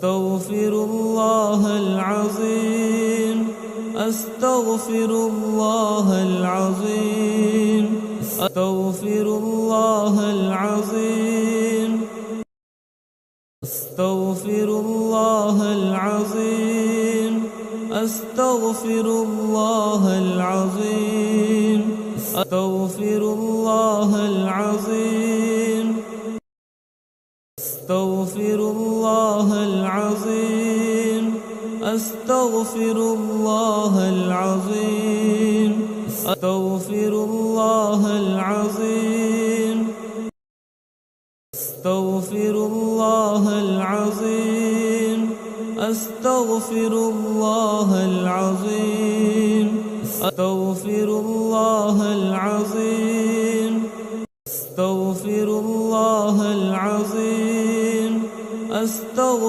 أستغفر الله العظيم. أستغفر الله العظيم. أستغفر الله العظيم. أستغفر الله العظيم. أستغفر الله العظيم. أستغفر الله العظيم. أستغفر الله العظيم. أستغفر الله العظيم. أستغفر الله العظيم. أستغفر الله العظيم. أستغفر الله العظيم. أستغفر الله العظيم. أستغفر الله العظيم. أستغفر